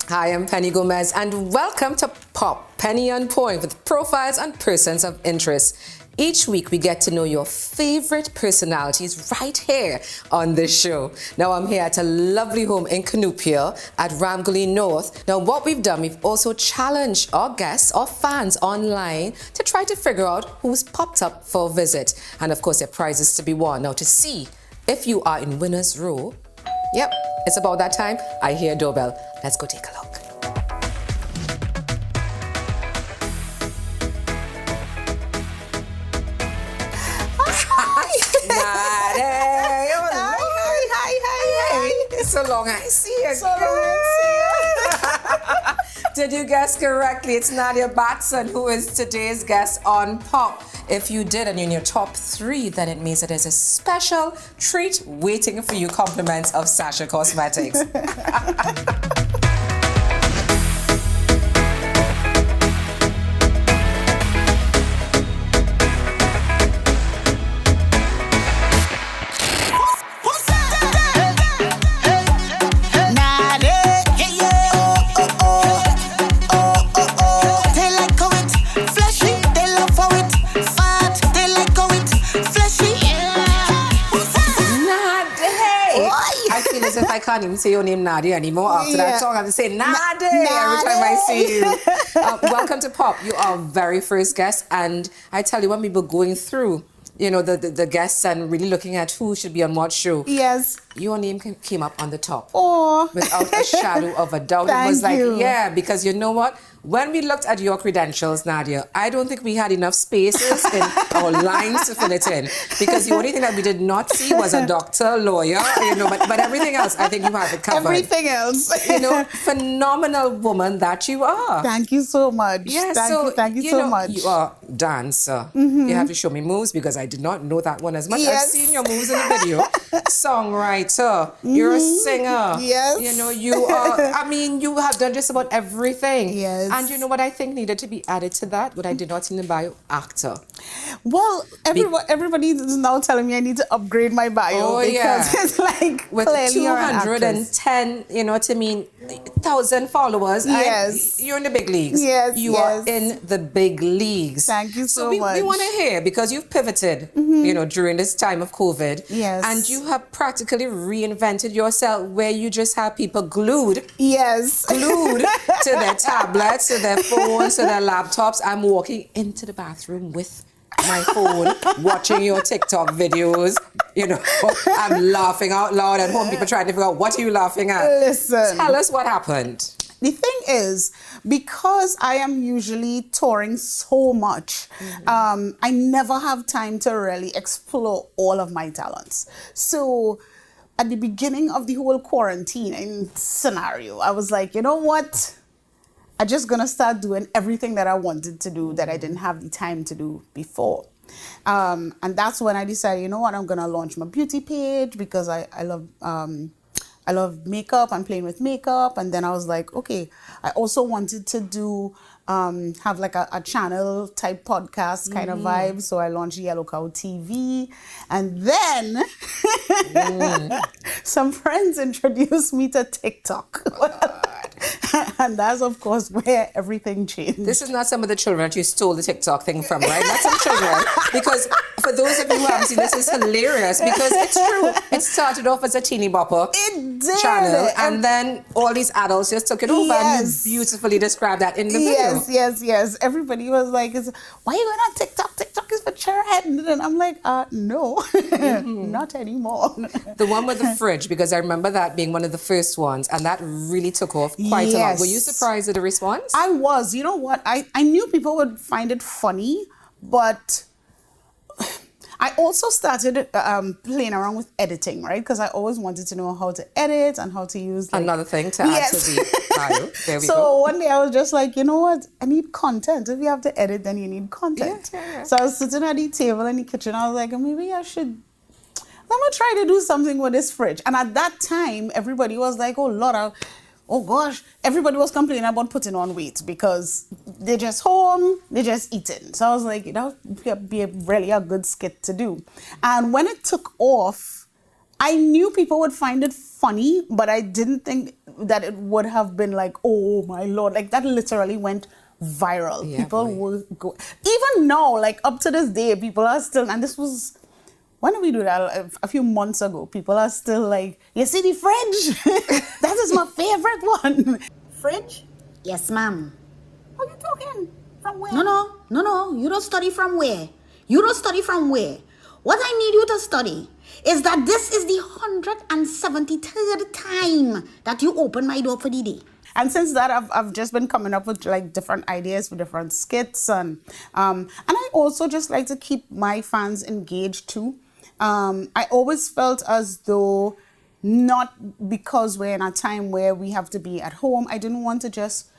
Hi, I'm Penny Gomez, and welcome to Pop, Penny on Point, with profiles on persons of interest. Each week, we get to know your favorite personalities right here on this show. Now, I'm here at a lovely home in Canoopia at Ramgully North. Now, what we've done, we've also challenged our guests or fans online to try to figure out who's popped up for a visit. And of course, there are prizes to be won. Now, to see if you are in winner's row, yep, it's about that time. I hear a doorbell. Let's go take a look. Hi. It's so long I see you. Did you guess correctly? It's Nadia Batson who is today's guest on Pop. If you did and you're in your top 3, then it means that there's a special treat waiting for you. Compliments of Sasha Cosmetics. As if I can't even say your name Nadia anymore after that song. I have to say Nadia every time I see you. Welcome to Pop. You are our very first guest, and I tell you, when we were going through, the guests and really looking at who should be on what show. Yes. Your name came up on the top. Oh. Without a shadow of a doubt. Thank It was like, you. yeah, because you know what? When we looked at your credentials, Nadia, I don't think we had enough spaces in our lines to fill it in. Because the only thing that we did not see was a doctor, lawyer, but everything else, I think you have it covered. Everything else. Phenomenal woman that you are. Thank you so much. Yeah, thank you so much. You are a dancer. You have to show me moves because I did not know that one as much. Yes. I've seen your moves in the video. Songwriter. You're a singer. Yes. You are, you have done just about everything. Yes. And you know what I think needed to be added to that? What I did not see in the bio? Actor. Well, everybody is now telling me I need to upgrade my bio because it's like with clearly you're an actress. 210, 1,000 followers. Yes. You're in the big leagues. Yes. You are in the big leagues. Thank you so much. We want to hear, because you've pivoted, during this time of COVID. Yes. And you have practically reinvented yourself, where you just have people glued. Yes. Glued to their tablets, to their phones, to their laptops. I'm walking into the bathroom with my phone, watching your TikTok videos. I'm laughing out loud at home. People trying to figure out, what are you laughing at? Listen. Tell us what happened. The thing is, because I am usually touring so much, I never have time to really explore all of my talents. So at the beginning of the whole quarantine scenario, I was like, you know what? I'm just going to start doing everything that I wanted to do that I didn't have the time to do before. And that's when I decided, you know what, I'm going to launch my beauty page because I love makeup and playing with makeup. And then I was like, okay, I also wanted to do, have like a channel type podcast kind of vibe. So I launched Yellow Cow TV. And then some friends introduced me to TikTok. And that's, of course, where everything changed. This is not some of the children that you stole the TikTok thing from, right? Not some children. Because for those of you who haven't seen this, is hilarious because it's true. It started off as a teeny bopper channel, and then all these adults just took it over, and you beautifully described that in the video. Yes. Everybody was like, why are you going on TikTok? TikTok is for chairhead. And I'm like, no, not anymore. The one with the fridge, because I remember that being one of the first ones, and that really took off quite a lot. Were you surprised at the response? I was. You know what? I knew people would find it funny, but I also started playing around with editing, right? Because I always wanted to know how to edit and how to use another thing to add to the bio. There we go. So one day I was just like, you know what? I need content. If you have to edit, then you need content. Yeah. So I was sitting at the table in the kitchen. I was like, maybe I should. Let me try to do something with this fridge. And at that time, everybody was like, oh, Lord, oh gosh, everybody was complaining about putting on weight because they're just home, they're just eating. So I was like, that would be really a good skit to do. And when it took off, I knew people would find it funny, but I didn't think that it would have been like, oh my Lord, like that literally went viral. Yeah, People boy. will go, even now, like up to this day, people are still, and this was, when did we do that? A few months ago. People are still like, you see the fridge? That is my favorite one. Fridge? Yes, ma'am. What are you talking? From where? No. You don't study from where? You don't study from where? What I need you to study is that this is the 173rd time that you open my door for the day. And since that, I've just been coming up with like different ideas for different skits, and I also just like to keep my fans engaged too. I always felt as though, not because we're in a time where we have to be at home, I didn't want to just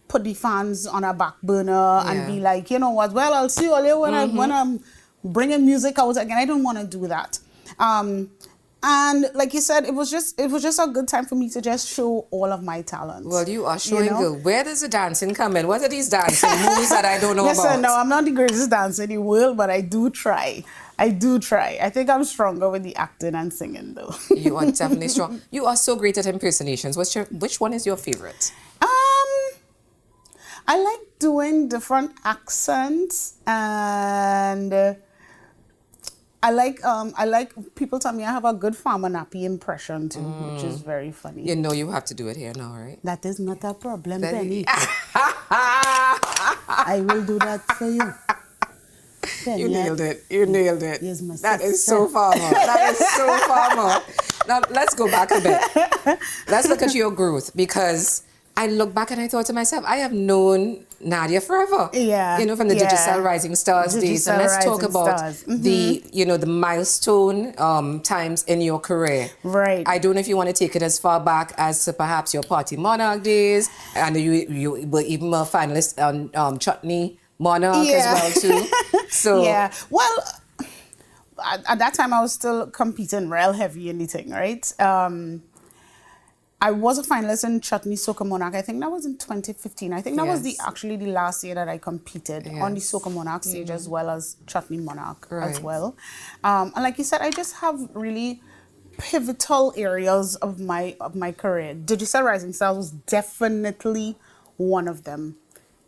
put the fans on a back burner and be like, you know what, well, I'll see you all later when I'm bringing music out again. I don't want to do that. And like you said, it was just a good time for me to just show all of my talents. Well, you are showing good. Where does the dancing come in? What are these dancing moves that I don't know about? Listen, no, I'm not the greatest dancer in the world, but I do try. I think I'm stronger with the acting and singing, though. You are definitely strong. You are so great at impersonations. Which one is your favorite? I like doing different accents, and I like people tell me I have a good Farmer Nappy impression too, which is very funny. You know you have to do it here now, right? That is not a problem, Penny. I will do that for you. Penny, You nailed it. You nailed it. Yes, my That is sister. so farmer. That is so farmer. Now let's go back a bit. Let's look at your growth, because I look back and I thought to myself, I have known Nadia forever. Yeah. You know, from the Digital Rising Stars days. And let's talk Rising about Stars. the milestone times in your career. Right. I don't know if you want to take it as far back as to perhaps your Party Monarch days, and you were even a finalist on Chutney Monarch as well too. So yeah. Well, at that time I was still competing real heavy in the thing, right? I was a finalist in Chutney Soca Monarch. I think that was in 2015. I think that was actually the last year that I competed on the Soca Monarch stage as well as Chutney Monarch as well. And like you said, I just have really pivotal areas of my career. Digital Rising Stars was definitely one of them.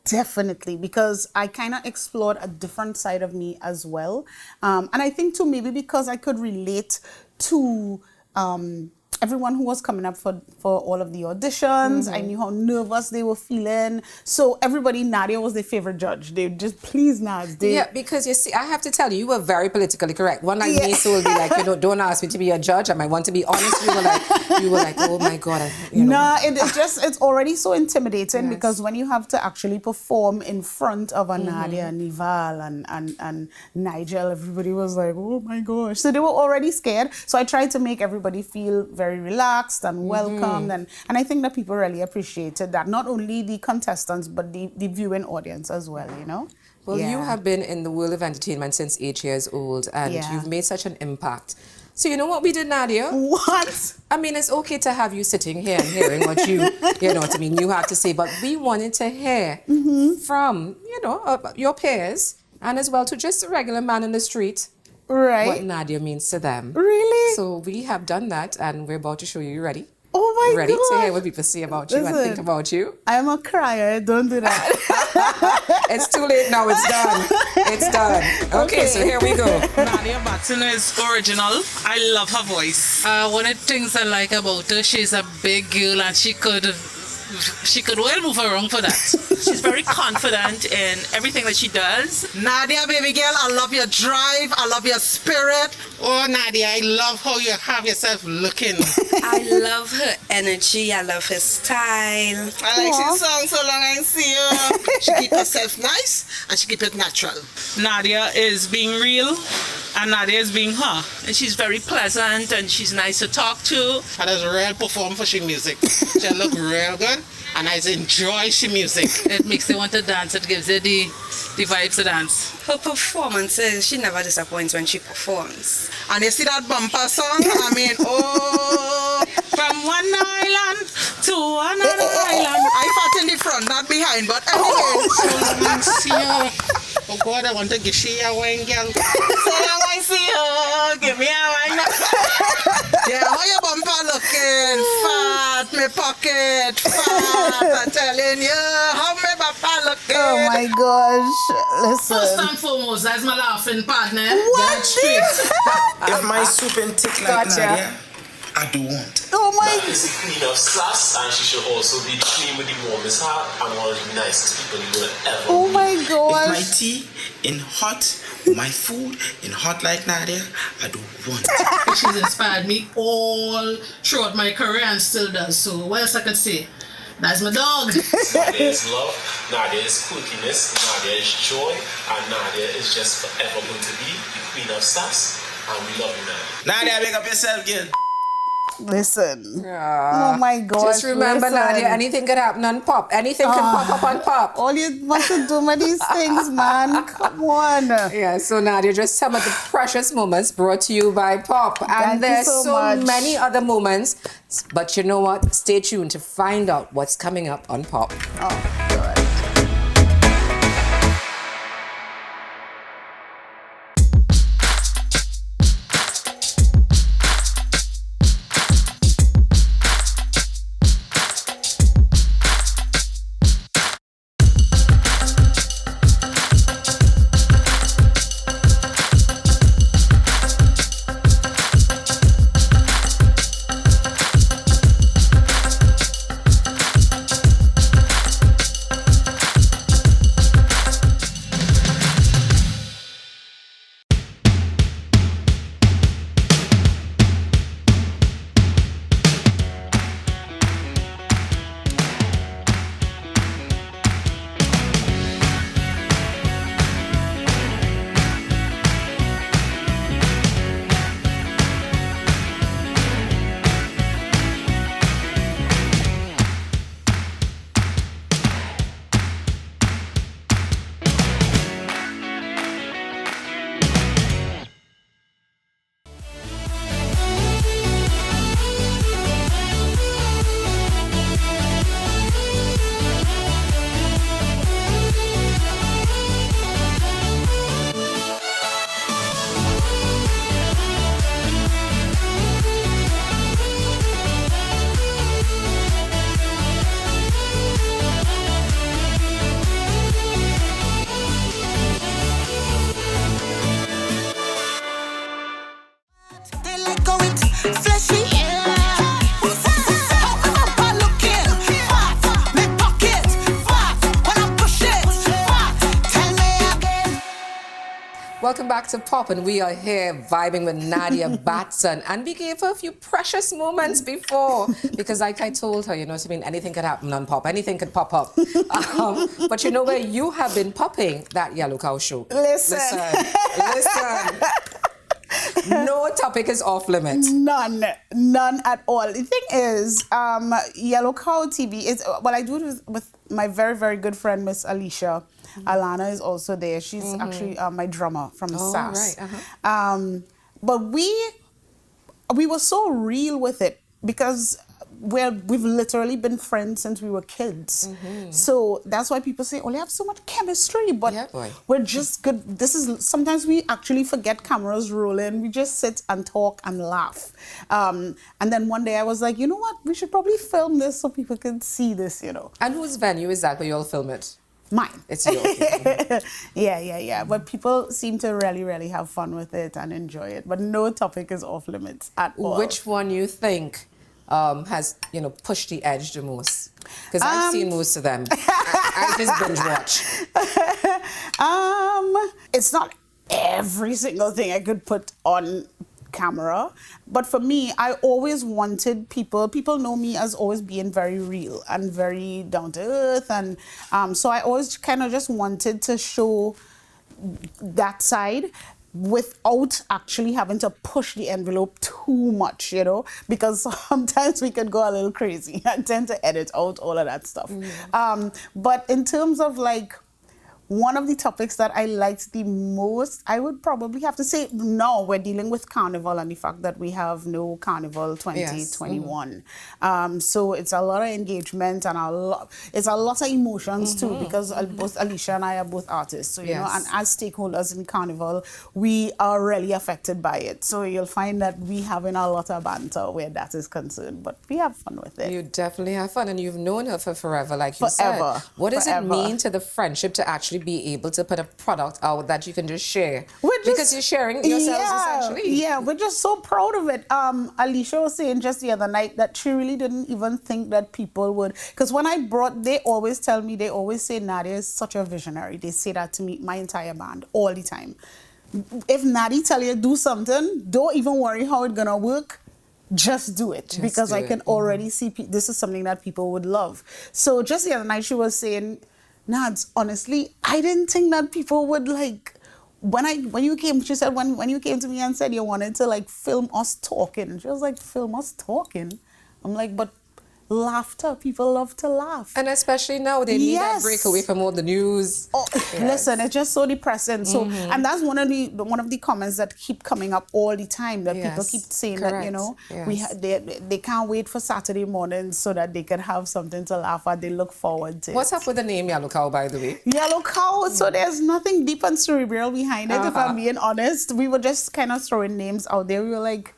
Definitely, because I kind of explored a different side of me as well. And I think too, maybe because I could relate to everyone who was coming up for all of the auditions. I knew how nervous they were feeling. So everybody, Nadia was their favorite judge. They just, please, Nads. Yeah, because you see, I have to tell you, you were very politically correct. One like me, so will be like, don't ask me to be a judge. I might want to be honest. You were like, oh my God. It's already so intimidating because when you have to actually perform in front of a Nadia and Nival and Nigel, everybody was like, oh my gosh. So they were already scared. So I tried to make everybody feel very relaxed and welcomed, and I think that people really appreciated that. Not only the contestants, but the viewing audience as well, you know? Well, you have been in the world of entertainment since 8 years old, and you've made such an impact. So you know what we did, Nadia? What? I mean, it's okay to have you sitting here and hearing what you know what I mean, you have to say, but we wanted to hear from, your peers, and as well to just a regular man in the street, what Nadia means to them. Really? So we have done that, and we're about to show you. You ready? Oh my God. Ready to hear what people say about you and think about you? I'm a crier. Don't do that. It's too late now. It's done. It's done. Okay, so here we go. Nadia Batson is original. I love her voice. One of the things I like about her, she's a big girl and she could well move around for that. She's very confident in everything that she does. Nadia, baby girl, I love your drive. I love your spirit. Oh, Nadia, I love how you have yourself looking. I love her energy. I love her style. I like she song so long I see her. She keep herself nice and she keep it natural. Nadia is being real and Nadia is being her. And she's very pleasant and she's nice to talk to. And there's a real perform for she music. She look real good and I enjoy she music. It makes you want to dance. It gives you the vibes to dance. Her performances, she never disappoints when she performs. And you see that bumper song? I mean, oh, from one island to another island. I fought in the front, not behind, but anyway. So long and see you. Oh God, I want to give she a wine, girl. So long I see you, give me a wine. Yeah, how your bumper looking? Fat, me pocket, fat. I'm telling you, how my bumper looking? Oh my gosh. First Listen. and foremost, that's my laughing partner. What? Get straight. If my soup and tick like Gotcha. Nadia, I do want. Oh my. Nadia is the queen of sass, and she should also be the queen with the warmest heart and one of the nicest people you will ever Oh meet. my If my gosh. tea in hot, my food in hot like Nadia, I do want. She's inspired me all throughout my career and still does. So what else I could say? That's my dog. Nadia is love, Nadia is quirkiness, Nadia is joy, and Nadia is just forever going to be the queen of sass, and we love you, Nadia. Nadia, make up yourself, girl. Listen. Oh my gosh. Just remember, listen. Nadia, anything could happen on Pop. Anything can pop up on Pop. All you want to do with these things, man. Come on. Yeah, so Nadia, just some of the precious moments brought to you by Pop. Thank And you there's so so much. many other moments. But you know what? Stay tuned to find out what's coming up on Pop. Oh, God. Welcome back to Pop, and we are here vibing with Nadia Batson. And we gave her a few precious moments before, because like I told her, you know what I mean, anything could happen on Pop, anything could pop up. But you know where you have been popping? That Yellow Cow show. Listen. No topic is off limits. None at all. The thing is, Yellow Cow TV is, well, I do it with my very, very good friend, Miss Alicia. Alana is also there. She's actually my drummer from SAS. Right, but we were so real with it because we've literally been friends since we were kids. So that's why people say, oh, they have so much chemistry, but Yeah, boy. we're just good. Sometimes we actually forget cameras rolling. We just sit and talk and laugh. And then one day I was like, you know what? We should probably film this so people can see this, you know. And whose venue is that where you'll film it? Mine. It's yours. Yeah. But people seem to really, really have fun with it and enjoy it. But no topic is off limits at all. Which one you think has, you know, pushed the edge the most? Because I've seen most of them. I just binge watch. It's not every single thing I could put on camera, but for me, I always wanted people know me as always being very real and very down to earth, and so I always kind of just wanted to show that side without actually having to push the envelope too much, you know, because sometimes we could go a little crazy. I tend to edit out all of that stuff. But in terms of like one of the topics that I liked the most, I would probably have to say, no, we're dealing with Carnival and the fact that we have no Carnival 2021. So it's a lot of engagement and it's a lot of emotions too, because both Alicia and I are both artists. So, you know, and as stakeholders in Carnival, we are really affected by it. So you'll find that we having a lot of banter where that is concerned, but we have fun with it. You definitely have fun, and you've known her for forever, like you said. What does it mean to the friendship to actually be able to put a product out that you can just share? Because you're sharing yourselves essentially. Yeah, we're just so proud of it. Alicia was saying just the other night that she really didn't even think that people would, because when they always tell me, they always say Nadia is such a visionary. They say that to me, my entire band, all the time. If Nadia tell you do something, don't even worry how it's gonna work. Just do it, because I can already see this is something that people would love. So just the other night she was saying, Nads, honestly, I didn't think that people would like, when you came, she said, when you came to me and said you wanted to like film us talking, she was like, film us talking? I'm like, but laughter, people love to laugh. And especially now, they need that break away from all the news. Listen, it's just so depressing. So, and that's one of the comments that keep coming up all the time, that people keep saying that, you know, they can't wait for Saturday mornings so that they can have something to laugh at. They look forward to it. What's up with the name Yellow Cow, by the way? Yellow Cow. So there's nothing deep and cerebral behind it, if I'm being honest. We were just kind of throwing names out there. We were like,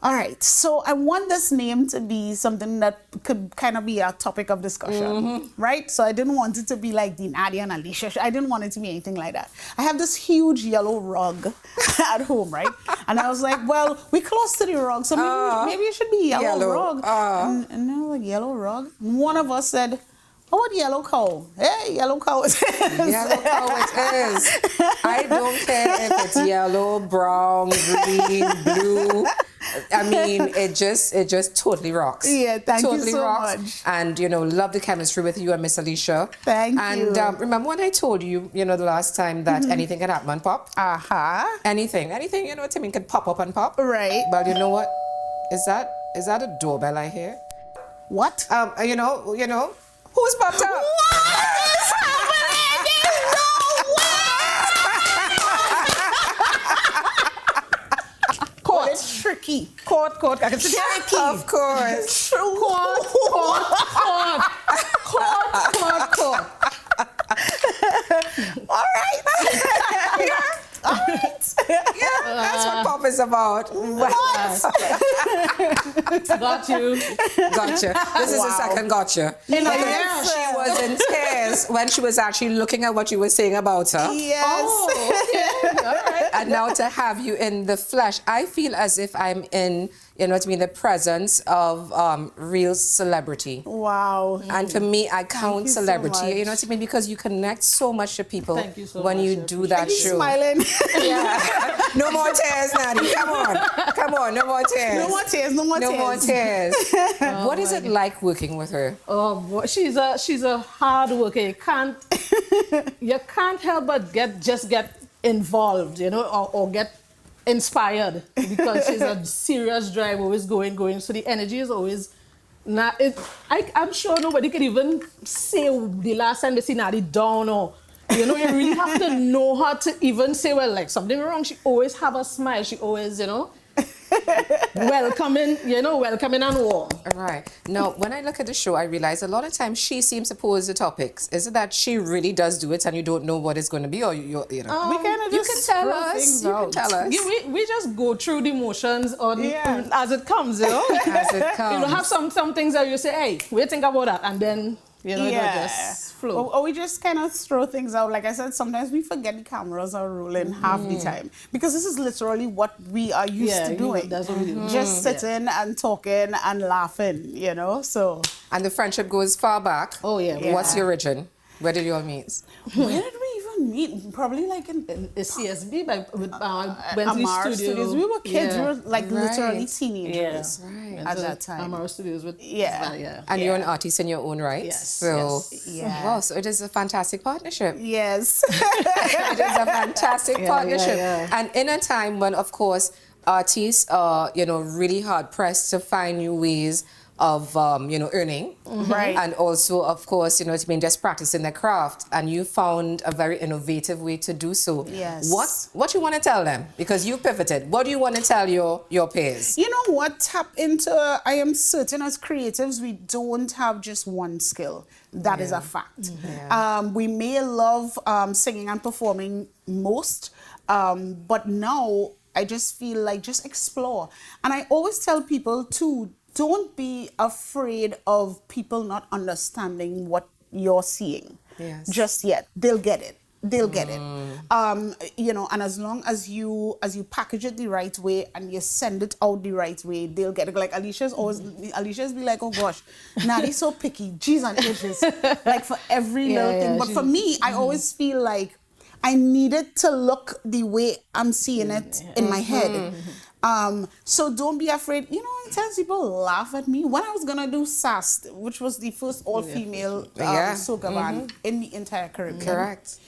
all right, so I want this name to be something that could kind of be a topic of discussion, right? So I didn't want it to be like the Nadia and Alicia. I didn't want it to be anything like that. I have this huge yellow rug at home, right? And I was like, well, we're close to the rug, so maybe it should be yellow rug. And I was like, yellow rug? And one of us said, how about Yellow Cow? Hey, Yellow Cow. Yellow Cow it is. I don't care if it's yellow, brown, green, blue. I mean, it just totally rocks. Yeah, thank you totally so rocks. much. And, you know, love the chemistry with you and Miss Alicia. Thank you. And remember when I told you, you know, the last time that anything can happen and pop? Anything, you know, Timmy can pop up and pop. Right. But you know what? Is that a doorbell I hear? What? You know, who's popped up? What is happening? No way! Court. It's tricky. Court. I can see tricky. Of course. Court. All right. All right. Yeah, that's what pop is about. What? Got you. Gotcha. This is the second gotcha. She was in tears when she was actually looking at what you were saying about her. Yes. Oh, okay. All right. And now to have you in the flesh, I feel as if I'm in, you know what I mean, the presence of real celebrity. Wow. And for me, I count celebrity, so you know what I mean, because you connect so much to people when you do I that keep show. smiling. Yeah. No more tears, Nadia. Come on, no more tears. No more tears. What is it like working with her? Oh boy, she's a hard worker. You can't help but get involved, you know, or get inspired, because she's a serious drive, always going. So the energy is always. I'm sure nobody can even say the last time they see Nadia down, or you know, you really have to know her to even say, well, like something wrong. She always have a smile. She always, you know, welcoming and warm. Right. Now, when I look at the show, I realize a lot of times she seems to pose the topics. Is it that she really does do it and you don't know what it's going to be, or you know? We kind of you can tell us. You can tell us. We just go through the motions as it comes, you know. As it comes. You'll have some things that you say, hey, we think about that, and then it'll just flow. Or we just kind of throw things out. Like I said, sometimes we forget the cameras are rolling half the time, because this is literally what we are used to doing. That's what we do. Just sitting and talking and laughing, you know. So. And the friendship goes far back. Oh yeah. What's your origin? Where did you all meet? Where did we even meet? Probably like in the CSB went to Amara the studios. We were kids. We were like Right. literally teenagers Right. at that time. Amara Studios with And you're an artist in your own right. Yes. So, Yeah. wow, so it is a fantastic partnership. Yes. It is a fantastic partnership. yeah. And in a time when, of course, artists are, you know, really hard pressed to find new ways of earning, Right. and also, of course, just practicing their craft. And you found a very innovative way to do so. Yes. What you want to tell them? Because you pivoted. What do you want to tell your peers? You know what? Tap into. I am certain as creatives, we don't have just one skill. That is a fact. Yeah. We may love singing and performing most, but now I just feel like just explore. And I always tell people too, don't be afraid of people not understanding what you're seeing just yet. They'll get it. They'll get it. And as long as you package it the right way and you send it out the right way, they'll get it. Like Alicia's be like, oh gosh, Nadia's so picky. Jeez and H's. Like for every little thing. But for me, I always feel like I need it to look the way I'm seeing it in my head. So don't be afraid. Sometimes people laugh at me. When I was gonna do SAS, which was the first all-female soca band in the entire Caribbean. Correct.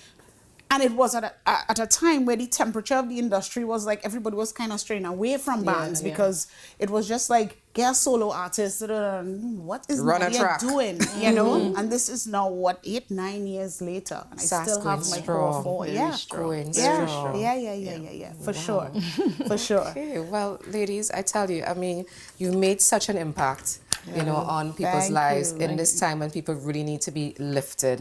And it was at a time where the temperature of the industry was like everybody was kind of straying away from bands because it was just like, get a solo artist. What is Nadia doing? And this is now 8-9 years later, and I still have my core for Yeah. For sure, for sure. Okay, well, ladies, I tell you, I mean, you made such an impact. On people's lives in this time when people really need to be lifted.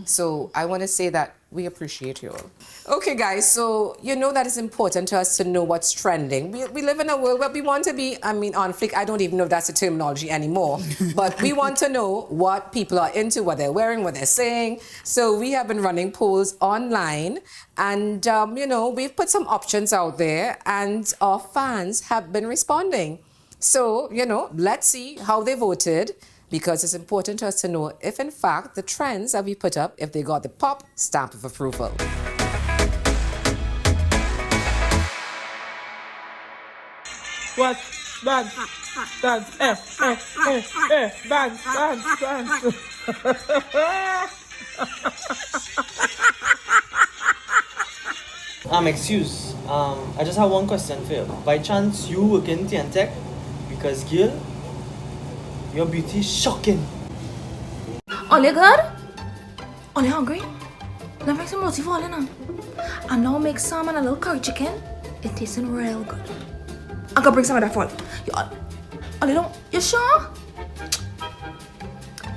So I want to say that we appreciate you all. Okay, guys, so that it's important to us to know what's trending. We live in a world where we want to be, on fleek. I don't even know if that's a terminology anymore, but we want to know what people are into, what they're wearing, what they're saying. So we have been running polls online, and, we've put some options out there, and our fans have been responding. So, let's see how they voted, because it's important to us to know if, in fact, the trends that we put up, if they got the pop stamp of approval. What? Dance. Dance. Dance. Excuse. I just have one question for you. By chance, you work in TNTech? Because, girl, your beauty is shocking. All you good? All you hungry? Let me make some roti for all you now. And now make some and a little curry chicken. It tasting real good. I'm gonna bring some of that for you. All you don't? You sure?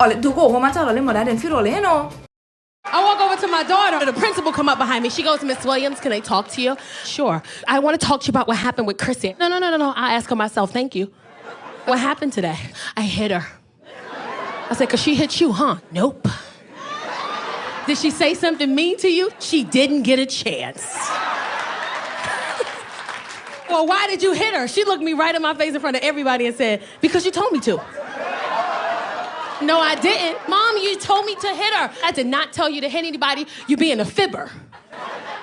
All you do go home and tell all your mother I didn't feel all you know. I walk over to my daughter. The principal come up behind me. She goes, Miss Williams, can I talk to you? Sure. I want to talk to you about what happened with Chrissy. No. I'll ask her myself. Thank you. What happened today? I hit her. I said, 'cause she hit you, huh? Nope. Did she say something mean to you? She didn't get a chance. Well, why did you hit her? She looked me right in my face in front of everybody and said, because you told me to. No, I didn't. Mom, you told me to hit her. I did not tell you to hit anybody. You being a fibber.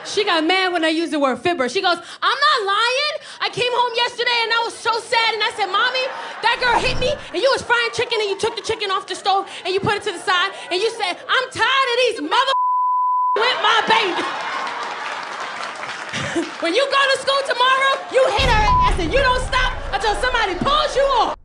She got mad when I used the word fibber. She goes, I'm not lying. I came home yesterday and I was so sad. And I said, Mommy, that girl hit me and you was frying chicken and you took the chicken off the stove and you put it to the side and you said, I'm tired of these mother with my baby. When you go to school tomorrow, you hit her ass and you don't stop until somebody pulls you off.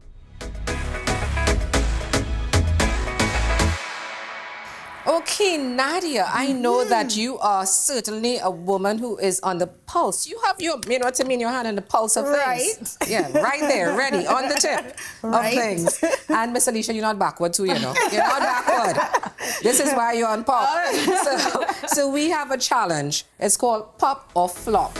Okay, Nadia, I know that you are certainly a woman who is on the pulse. You have your, your hand on the pulse of things. Yeah, right there, ready, on the tip of things. And Miss Alicia, you're not backward too, You're not backward. This is why you're on pop. So we have a challenge. It's called Pop or Flop.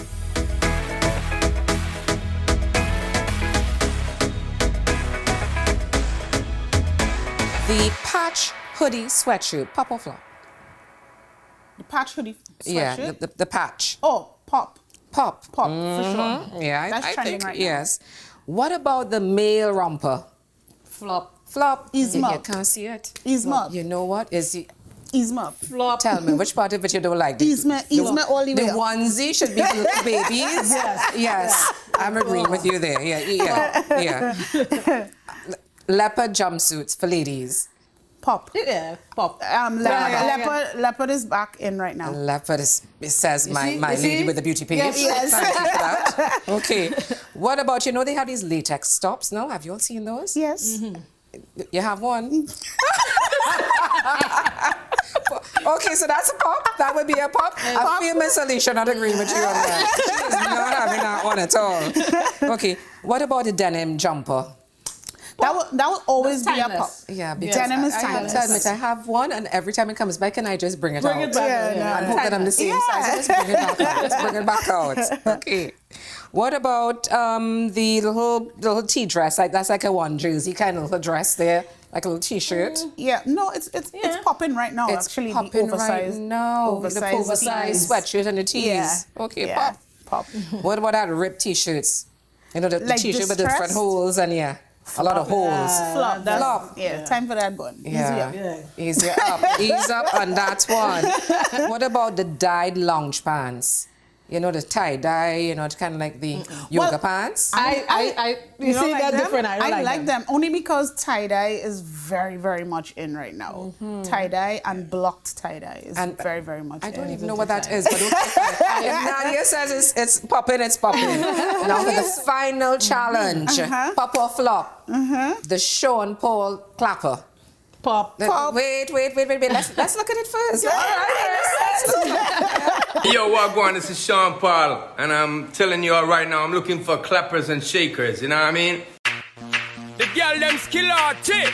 The patch hoodie sweatshirt, pop or flop? The patch hoodie sweatshirt? Yeah, the patch. Oh, pop. Pop. Pop, for sure. Yeah, That's I trending think, right yes. What about the male romper? Flop. Flop. Ease You up. can't see it. Ease up. You know what? Ease up. Flop. Tell me, which part of it you don't like? Ease me all the way The up. onesie should be for little babies. Yes. I'm agreeing with you there. Yeah. Leopard jumpsuits for ladies. Pop. Yeah, pop. Leopard is back in right now. Leopard is, it says my you lady see? with the beauty page. Yes. Thank you for that. Okay. What about, they have these latex tops now. Have you all seen those? Yes. You have one? Okay, so that's a pop. That would be a pop. I feel Miss Alicia not agreeing with you on that. She's not having that one at all. Okay, what about the denim jumper? That will always be a pop. Timeless. Yeah, because Denim is I have timeless. to admit, I have one, and every time it comes back, and I just bring it Bring out. it back. Yeah, And hope that I'm the same size. I just bring it back out. Just bring it back out. Okay. What about the little tea dress? Like that's like a one jersey kind of little dress there, like a little t-shirt. Yeah, no, it's popping right now. It's actually, popping the oversized, right now. The oversized sweatshirt and the tees. Yeah. Okay, Yeah. pop. What about that ripped t-shirts? You know, the Like t-shirt with the front distressed? holes and a lot of holes. Flop. Flop. Yeah, time for that one. Yeah. Easier up. Ease up on that one. What about the dyed lounge pants? You know, the tie-dye, you know, it's kind of like the yoga pants. You see, like they're them? different. I like them only because tie-dye is very, very much in right now. Tie-dye and blocked tie-dye is very, very much in. I don't even know what that is, but okay. If Nadia says it's popping, it's popping. Now for the final challenge, pop or flop, the Sean Paul clapper. Pop. Wait. Let's look at it first. All right. Yo, Wagwan, this is Sean Paul, and I'm telling you all right now, I'm looking for clappers and shakers, you know what I mean? The girl, them skill arty.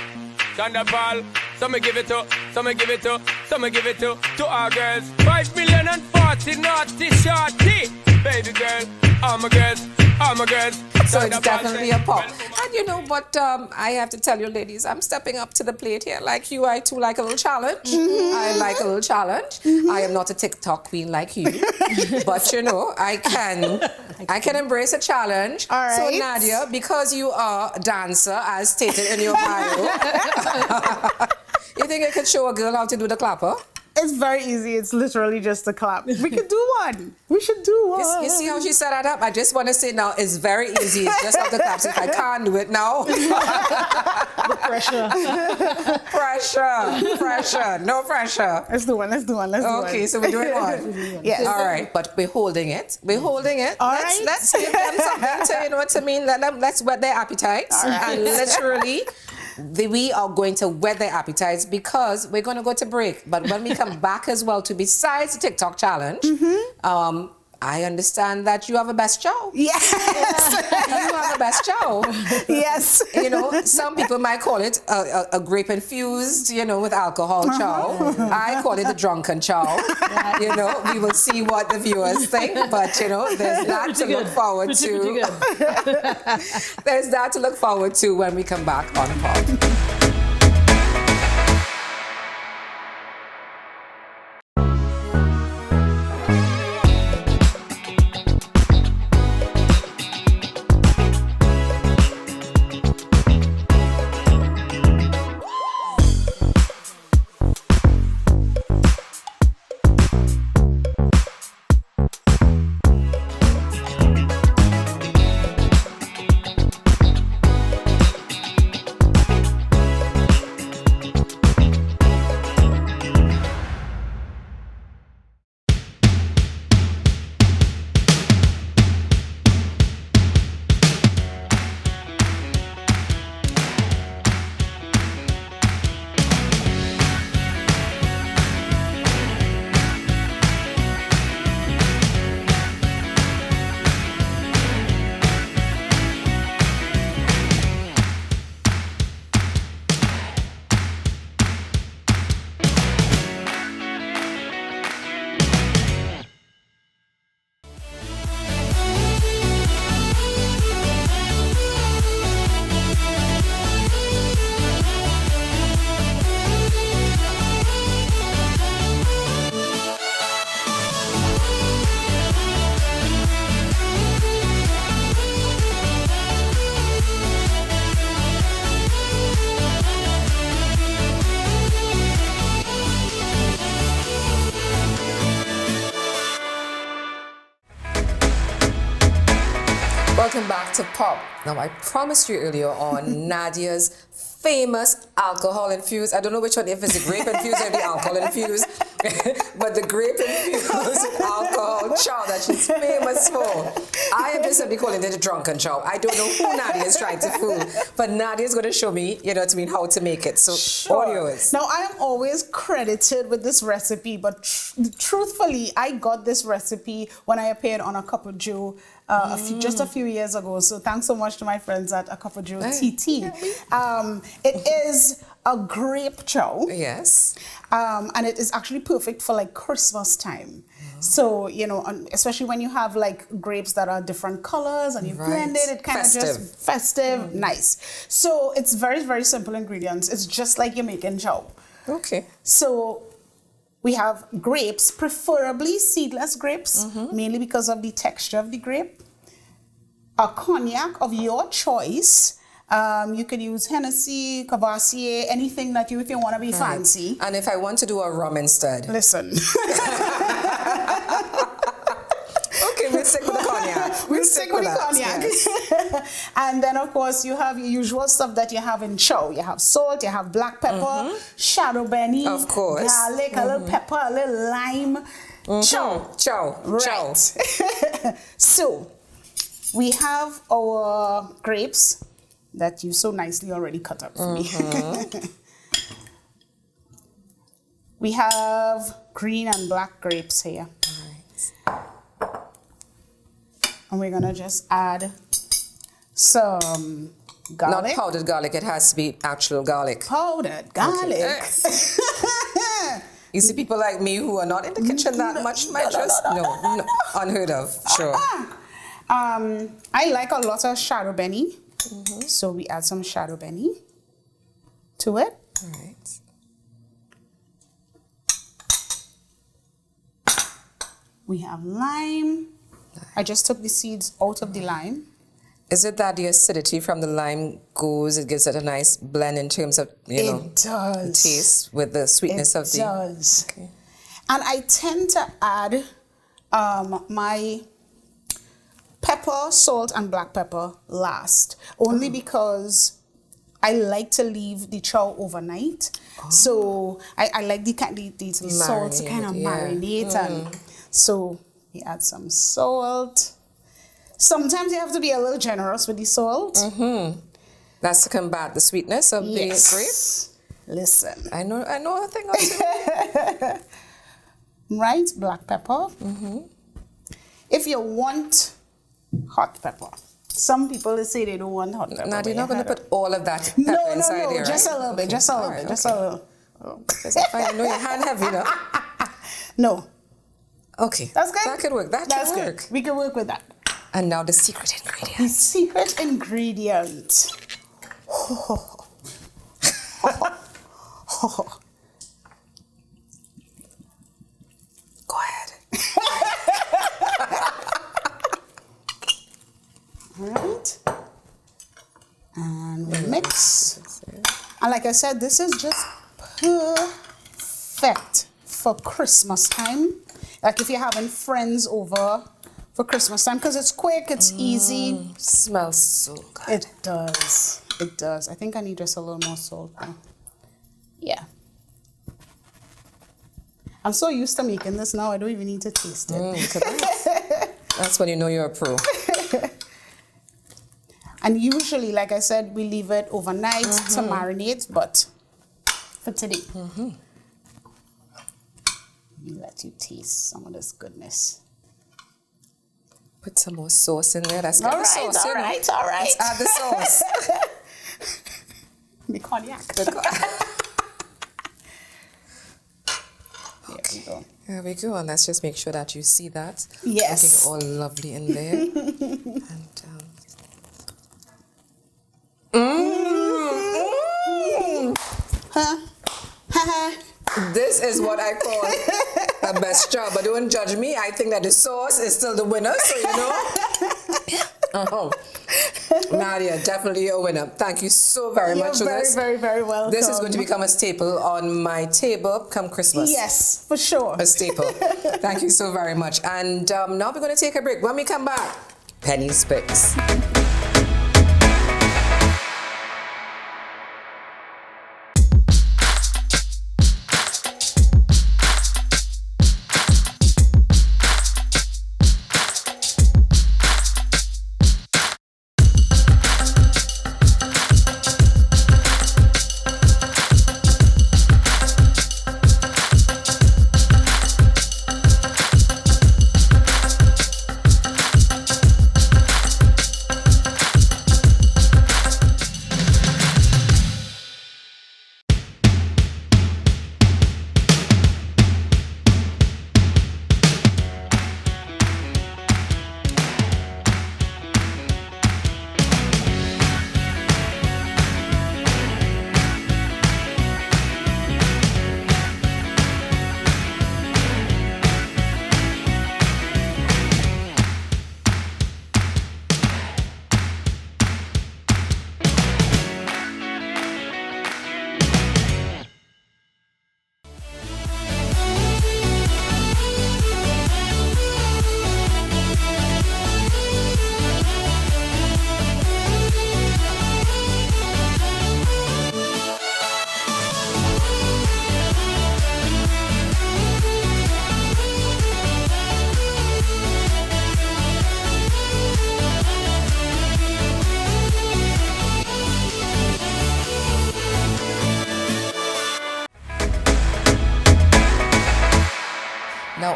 Thunderball, some give it to, some give it to, some give it to our girls. 5 million and 40 naughty shorty. Baby girl, all my girls, all my girls. So it's definitely a pop. And you know what, I have to tell you, ladies, I'm stepping up to the plate here. Like you, I too like a little challenge. I like a little challenge. I am not a TikTok queen like you. But you know, I can embrace a challenge. All right. So Nadia, because you are a dancer, as stated in your bio, you think I could show a girl how to do the clapper? It's very easy. It's literally just a clap. We could do one. We should do one. You see how she set that up? I just want to say now, it's very easy. It's just like the claps. If I can't do it now. The Pressure. No pressure. Let's do one. Okay, so we're doing one. Yes. All right, but we're holding it. All right. Let's give them something to, you know what I mean? Let's whet their appetites. And literally, we are going to whet their appetites because we're going to go to break. But when we come back as well, to besides the TikTok challenge, I understand that you have a best chow. Yes. You have a best chow. Yes. You know, some people might call it a grape infused, you know, with alcohol chow. I call it a drunken chow. You know, we will see what the viewers think, but you know, there's that to look forward to. There's that to look forward to when we come back on Pop. Welcome back to Pop. Now, I promised you earlier on Nadia's famous alcohol infused. I don't know which one, if it's the grape infused or the alcohol infused. But the grape infused alcohol chow that she's famous for. I am just simply calling it a drunken chow. I don't know who Nadia is trying to fool, but Nadia is going to show me, how to make it. So, all yours. Now, I am always credited with this recipe, but truthfully, I got this recipe when I appeared on A Cup of Joe just a few years ago. So, thanks so much to my friends at A Cup of Joe TT. It is a grape chow. Yes. And it is actually perfect for like Christmas time. So, especially when you have like grapes that are different colors and you blend it, it kind of just festive, nice. So it's very, very simple ingredients. It's just like you're making chow. Okay. So we have grapes, preferably seedless grapes, mainly because of the texture of the grape. A cognac of your choice. You could use Hennessy, Cavassier, anything that if you want to be fancy. And if I want to do a rum instead? Listen. Okay, we'll stick with the cognac. We'll stick with the cognac. Yes. And then, of course, you have your usual stuff that you have in chow. You have salt, you have black pepper, shadow benny, of course, garlic, a little pepper, a little lime. Chow. Right. So, we have our grapes that you so nicely already cut up for me. We have green and black grapes here. And we're gonna just add some garlic. Not powdered garlic, it has to be actual garlic. Powdered garlic. Okay. You see people like me who are not in the kitchen that much, no, unheard of, sure. I like a lot of shadow benny. So we add some shadow benny to it. All right. We have lime. I just took the seeds out of the lime. Is it that the acidity from the lime it gives it a nice blend in terms of, it does. taste with the sweetness of the... It does. Okay. And I tend to add my pepper, salt, and black pepper last, only because I like to leave the chow overnight. So I like the salt to kind of marinate. And so we add some salt. Sometimes you have to be a little generous with the salt. That's to combat the sweetness of the grape. Listen. I know a thing or two. Right, black pepper. If you want hot pepper. Some people say they don't want hot pepper. Now, you're not going to put all of that pepper inside here, right? Just a little bit, just a little bit, just a little. I know your hand heavy, no? No. Okay. That's good? That could work. That could work. Good. We can work with that. And now the secret ingredient. The secret ingredient. Go ahead. All right. And we mix. And like I said, this is just perfect for Christmas time. Like if you're having friends over for Christmas time, because it's quick, it's easy. Smells so good. It does. It does. I think I need just a little more salt now. Yeah. I'm so used to making this now, I don't even need to taste it. That's when you know you're a pro. And usually, like I said, we leave it overnight to marinate, but for today, let me let you taste some of this goodness. Put some more sauce in there. That's all got right, the sauce. all right, all right. Let's add the sauce. The cognac. Okay. There we go. And let's just make sure that you see that. Yes. Looking all lovely in there. This is what I call the best job. But don't judge me. I think that the sauce is still the winner, so you know. Nadia, definitely a winner. Thank you so very much for this. Very, very welcome. This is going to become a staple on my table come Christmas. Yes, for sure. A staple. Thank you so very much. And now we're going to take a break. When we come back, Penny's Picks.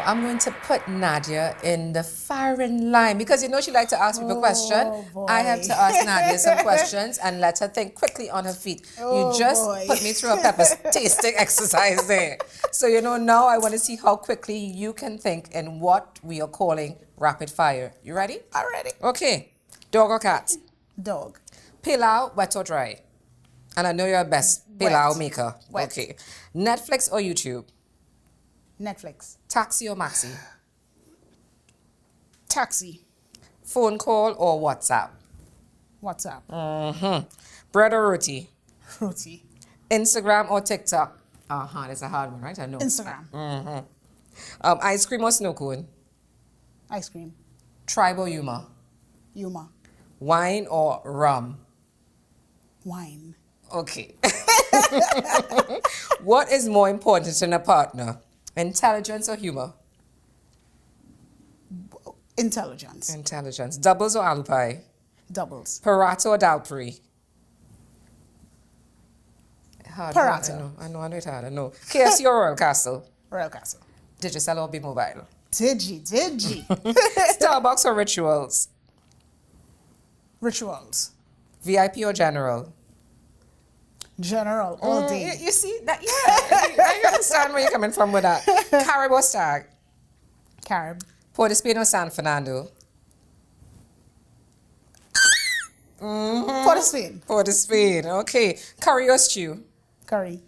I'm going to put Nadia in the firing line because you know she likes to ask people questions. I have to ask Nadia some questions and let her think quickly on her feet. You just put me through a pepper tasting exercise there. So now I want to see how quickly you can think in what we are calling rapid fire. You ready? I'm ready. Okay. Dog or cat? Dog. Pilau, wet or dry? And I know you're a best pilau maker. Wet. Okay. Netflix or YouTube? Netflix. Taxi or maxi? Taxi. Phone call or WhatsApp? WhatsApp. Bread or roti? Roti. Instagram or TikTok? That's a hard one, right? I know. Instagram. Ice cream or snow cone? Ice cream. Tribe or Yuma? Yuma. Wine or rum? Wine. Okay. What is more important in a partner? Intelligence or humor? Intelligence. Intelligence. Doubles or aloo pie? Doubles. Paratha or dal puri? Hard one, Paratha. I know it's hard. I know. KFC or Royal Castle? Royal Castle. Digicel or B-Mobile? Digi. Starbucks or Rituals? Rituals. VIP or General? General all day. You see that? Yeah, I understand where you're coming from with that. Carib or Stag? Carib. Port of Spain or San Fernando? Port of Spain. Port of Spain. Okay. Curry or stew? Curry.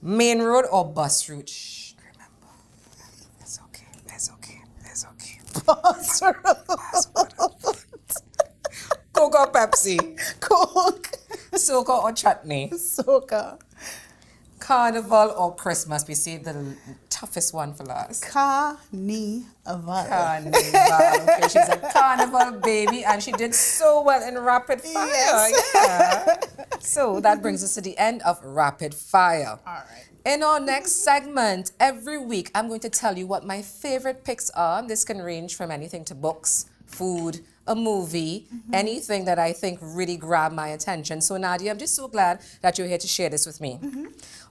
Main road or bus route? Shh, remember. It's okay. Bus road. Coke or Pepsi? Coke. Soca or chutney? Soca. Carnival or Christmas? We saved the toughest one for last. Carnival. Okay, she's a carnival baby and she did so well in rapid fire. Yes. Yeah. So that brings us to the end of rapid fire. All right. In our next segment, every week I'm going to tell you what my favorite picks are. This can range from anything to books, food, a movie, anything that I think really grabbed my attention. So Nadia, I'm just so glad that you're here to share this with me.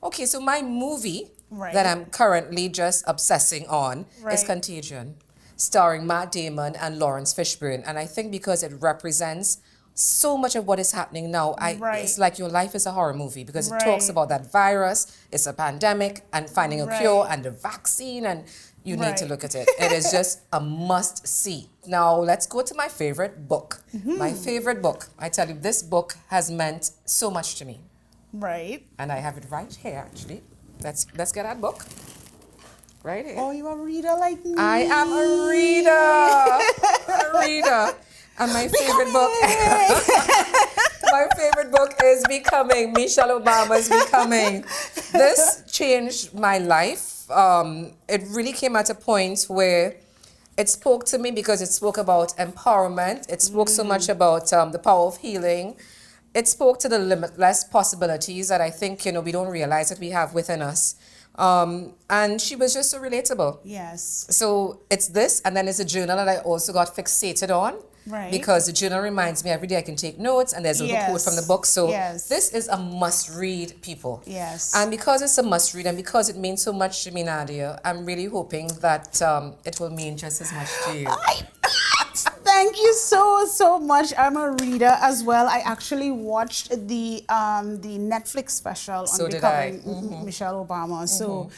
Okay, so my movie that I'm currently just obsessing on is Contagion, starring Matt Damon and Lawrence Fishburne. And I think because it represents so much of what is happening now, it's like your life is a horror movie because it talks about that virus, it's a pandemic, and finding a cure and a vaccine, and you need to look at it. It is just a must see. Now, let's go to my favorite book. My favorite book. I tell you, this book has meant so much to me. Right. And I have it right here, actually. Let's get that book. Right here. Oh, you're a reader like me. I am a reader. And my favorite book, my favorite book is Becoming, Michelle Obama's Becoming. This changed my life. It really came at a point where it spoke to me because it spoke about empowerment. It spoke so much about the power of healing. It spoke to the limitless possibilities that I think, we don't realize that we have within us. And she was just so relatable. Yes. So it's this, and then it's a journal that I also got fixated on. Right. Because the journal reminds me every day I can take notes, and there's a little quote from the book. So this is a must-read, people. Yes. And because it's a must-read, and because it means so much to me, Nadia, I'm really hoping that it will mean just as much to you. Thank you so much. I'm a reader as well. I actually watched the Netflix special on Becoming Michelle Obama. So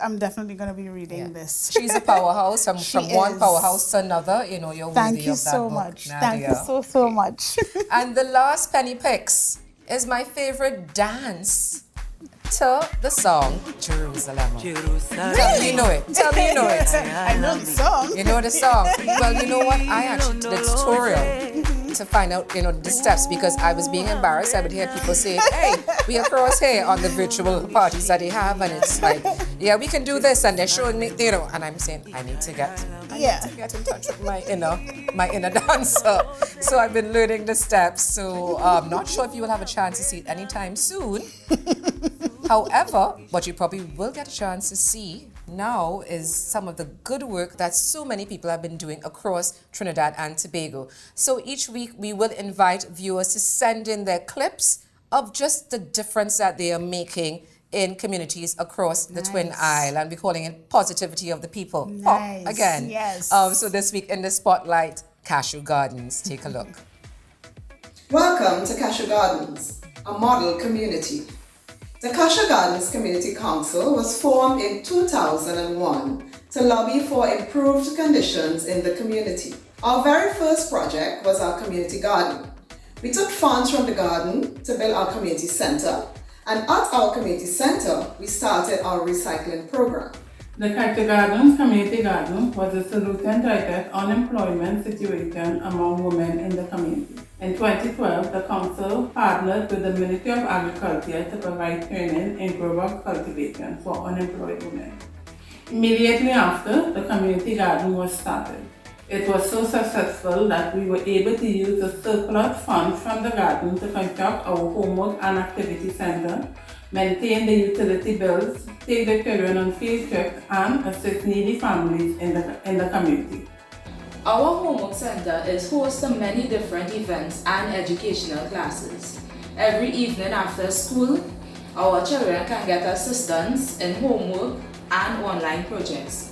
I'm definitely going to be reading this. She's a powerhouse. From one powerhouse to another, you're worthy of that book. Thank you so much. Nadia. Thank you so much. And the last penny picks is my favorite dance to the song Jerusalem. Tell me you know it. Tell me you know it. I know the song. You know the song. Well, you know what? I actually did a tutorial to find out, the steps because I was being embarrassed. I would hear people say, hey, we are cross here on the virtual parties that they have, and it's like, yeah, we can do this, and they're showing me, and I'm saying, I need to get in touch with my inner dancer. So I've been learning the steps. So I'm not sure if you will have a chance to see it anytime soon. However, what you probably will get a chance to see now is some of the good work that so many people have been doing across Trinidad and Tobago. So each week we will invite viewers to send in their clips of just the difference that they are making in communities across the Twin Isle, and we're calling it Positivity of the People. Nice. Pop again. Yes. So this week in the spotlight, Cashew Gardens. Take a look. Welcome to Cashew Gardens, a model community. The Cashew Gardens Community Council was formed in 2001 to lobby for improved conditions in the community. Our very first project was our community garden. We took funds from the garden to build our community center, and at our community center, we started our recycling program. The Cashew Gardens Community Garden was a solution to address unemployment situation among women in the community. In 2012, the council partnered with the Ministry of Agriculture to provide training in grow cultivation for unemployed women. Immediately after, the community garden was started. It was so successful that we were able to use the surplus funds from the garden to construct our homework and activity center, maintain the utility bills, take the children on field trips, and assist needy families in the community. Our homework center is host to many different events and educational classes. Every evening after school, our children can get assistance in homework and online projects.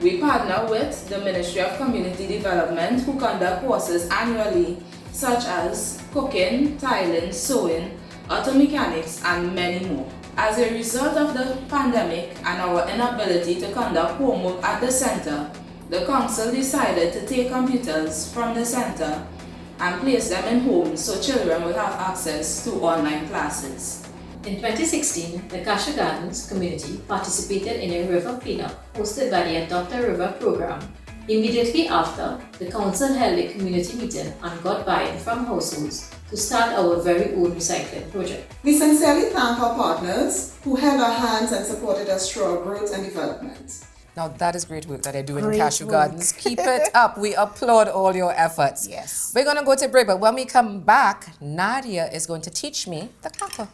We partner with the Ministry of Community Development, who conduct courses annually such as cooking, tiling, sewing, auto mechanics, and many more. As a result of the pandemic and our inability to conduct homework at the center, the council decided to take computers from the center and place them in homes so children will have access to online classes. In 2016, the Cashew Gardens community participated in a river cleanup hosted by the Adopt a River program. Immediately after, the council held a community meeting and got buy-in from households to start our very own recycling project. We sincerely thank our partners who held our hands and supported us through our growth and development. Now that is great work that they're doing in Cashew Gardens. Keep it up. We applaud all your efforts. Yes. We're going to go to break, but when we come back, Nadia is going to teach me the clapper.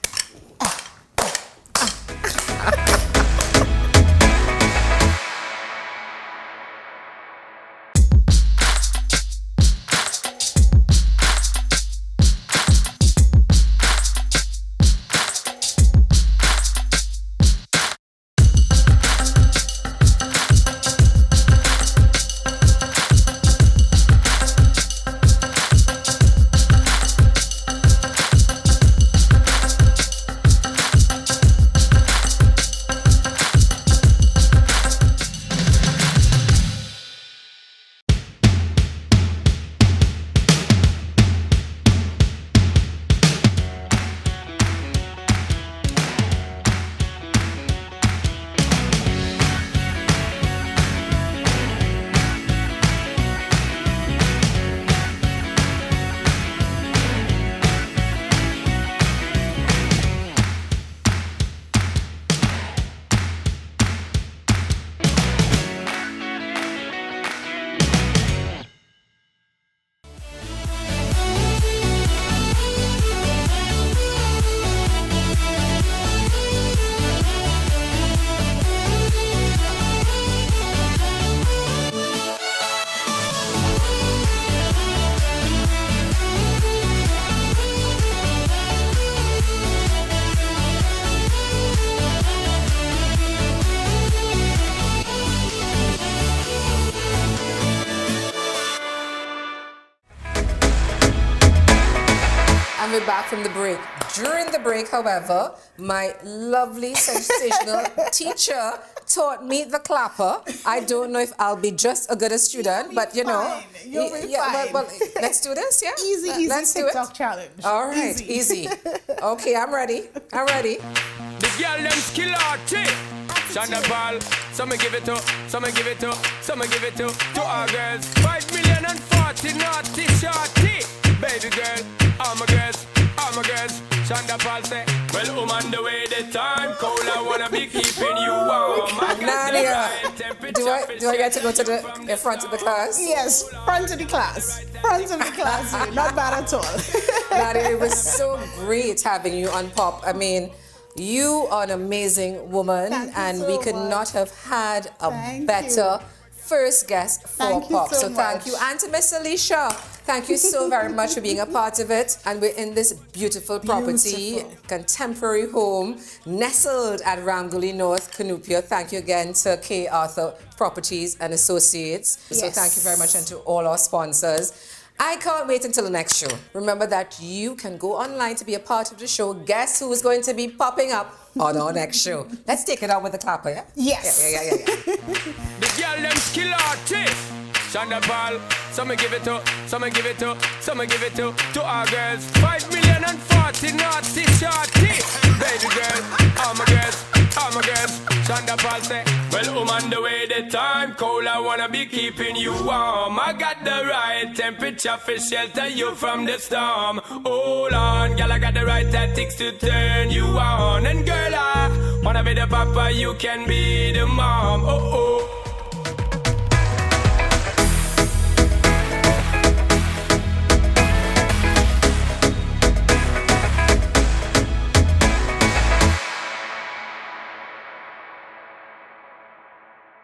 And we're back from the break. During the break, however, my lovely, sensational teacher taught me the clapper. I don't know if I'll be just a good a student, but you know. You'll be fine. Well, let's do this, yeah? Easy Let's do TikTok it. challenge. All right, easy. Okay, I'm ready. The girl them skill arty. Shonda Paul, some give it to, some give it to, some give it to our girls. 5 million and 40 naughty shorty. Baby girl, all my girls, all my girls. Shonda Paul say, well, on the way the time cold, I wanna be keeping you warm. Nadia, do I get to go to the front of the class? Yes, front of the class. Front of the class, not bad at all. Nadia, it was so great having you on Pop. I mean, you are an amazing woman, and we could not have had a better first guest for Thank you Pop. so Thank much. you. And to Miss Alicia, thank you so very much for being a part of it. And we're in this beautiful property, contemporary home, nestled at Rangoli North, Cunupia. Thank you again to K. Arthur Properties and Associates. So Yes. thank you very much, and to all our sponsors. I can't wait until the next show. Remember that you can go online to be a part of the show. Guess who's going to be popping up on our next show? Let's take it out with the clapper, yeah? Yes. Yeah. The girl them skill artist. Shonda Paul, some give it to, some give it to, some give it to our girls. 5,040,000 naughty shorty. Baby girl, all my girls, all my girls. Shonda Paul say, well, on the way the time cold, I wanna be keeping you warm. I got the right temperature for shelter you from the storm. Hold on, girl, I got the right tactics to turn you on. And girl, I wanna be the papa, you can be the mom. Oh.